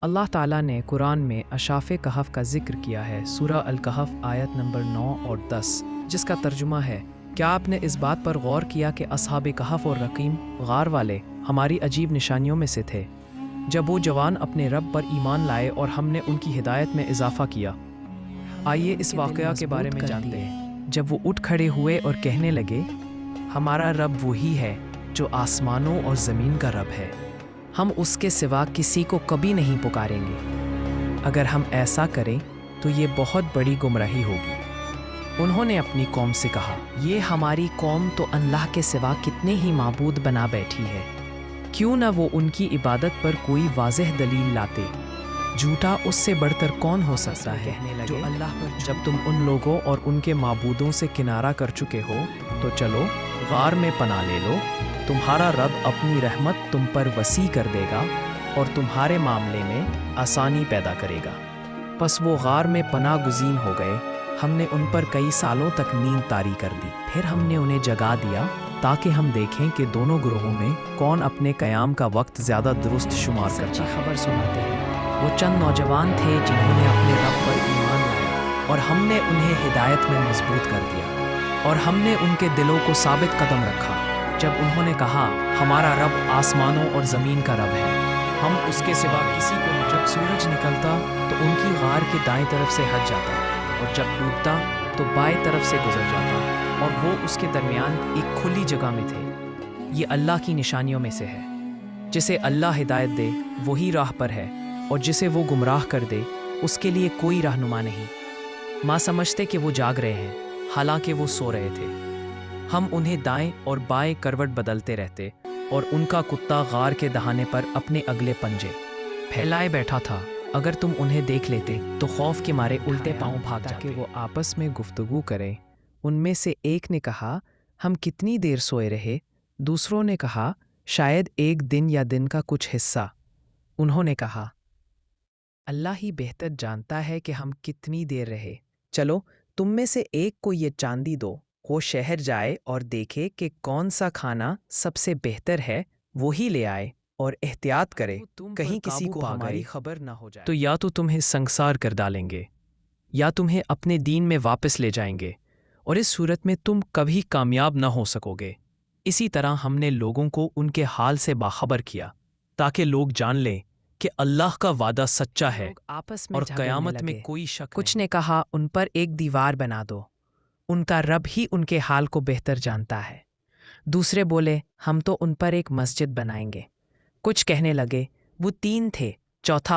अल्लाह ताला ने कुरान में अशाफ़ कहफ़ का जिक्र किया है, सूरह अल-कहफ़ आयत नंबर 9 और 10, जिसका तर्जुमा है, क्या आपने इस बात पर गौर किया कि असहाब कहफ़ और रकीम गार वाले हमारी अजीब निशानियों में से थे, जब वो जवान अपने रब पर ईमान लाए और हमने उनकी हिदायत में इजाफ़ा किया। आइए इस वाक़या के बारे में जानते हैं। जब वो उठ खड़े हुए और कहने लगे, हमारा रब वही है जो आसमानों और ज़मीन का रब है, हम उसके सिवा किसी को कभी नहीं पुकारेंगे। अगर हम ऐसा करें तो ये बहुत बड़ी गुमराही होगी। उन्होंने अपनी कौम से कहा, ये हमारी कौम तो अल्लाह के सिवा कितने ही माबूद बना बैठी है, क्यों ना वो उनकी इबादत पर कोई वाज़ेह दलील लाते। झूठा उससे बढ़कर कौन हो सकता है जो अल्लाह पर। जब तुम उन लोगों और उनके माबूदों से किनारा कर चुके हो तो चलो गार में पनाह ले लो, तुम्हारा रब अपनी रहमत तुम पर वसी कर देगा और तुम्हारे मामले में आसानी पैदा करेगा। बस वो गार में पनाह गुज़ीन हो गए। हमने उन पर कई सालों तक नींद तारी कर दी, फिर हमने उन्हें जगा दिया ताकि हम देखें कि दोनों ग्रोहों में कौन अपने क़याम का वक्त ज़्यादा दुरुस्त शुमार करता है। खबर सुनाते हैं, वो चंद नौजवान थे जिन्होंने अपने रब पर ईमान लाया और हमने उन्हें हिदायत में मजबूत कर दिया और हमने उनके दिलों को साबित कदम रखा। जब उन्होंने कहा, हमारा रब आसमानों और ज़मीन का रब है, हम उसके सिवा किसी को। जब सूरज निकलता तो उनकी गार के दाएं तरफ से हट जाता और जब डूबता तो बाएं तरफ से गुजर जाता और वो उसके दरमियान एक खुली जगह में थे। ये अल्लाह की निशानियों में से है। जिसे अल्लाह हिदायत दे वही राह पर है और जिसे वो गुमराह कर दे उसके लिए कोई रहनुमा नहीं। माँ समझते कि वो जाग रहे हैं, हालांकि वो सो रहे थे। हम उन्हें दाएं और बाएं करवट बदलते रहते और उनका कुत्ता गार के दहाने पर अपने अगले पंजे फैलाए बैठा था। अगर तुम उन्हें देख लेते तो खौफ के मारे उल्टे पांव भाग जाते। वो आपस में गुफ्तगू करें। उनमें से एक ने कहा, हम कितनी देर सोए रहे। दूसरों ने कहा, शायद एक दिन या दिन का कुछ हिस्सा। उन्होंने कहा, अल्लाह ही बेहतर जानता है कि हम कितनी देर रहे। चलो तुम में से एक को ये चांदी दो, वो शहर जाए और देखे कि कौन सा खाना सबसे बेहतर है, वो ही ले आए और एहतियात करे कहीं किसी को हमारी खबर ना हो जाए। तो या तो तुम्हें संसार कर डालेंगे या तुम्हें अपने दीन में वापस ले जाएंगे और इस सूरत में तुम कभी कामयाब ना हो सकोगे। इसी तरह हमने लोगों को उनके हाल से बाखबर किया ताकि लोग जान लें कि अल्लाह का वादा सच्चा है आपस में और क़यामत में कोई शक नहीं। कुछ ने कहा, उन पर एक दीवार बना दो, उनका रब ही उनके हाल को बेहतर जानता है। दूसरे बोले, हम तो उन पर एक मस्जिद बनाएंगे। कुछ कहने लगे, वो 3 थे, चौथा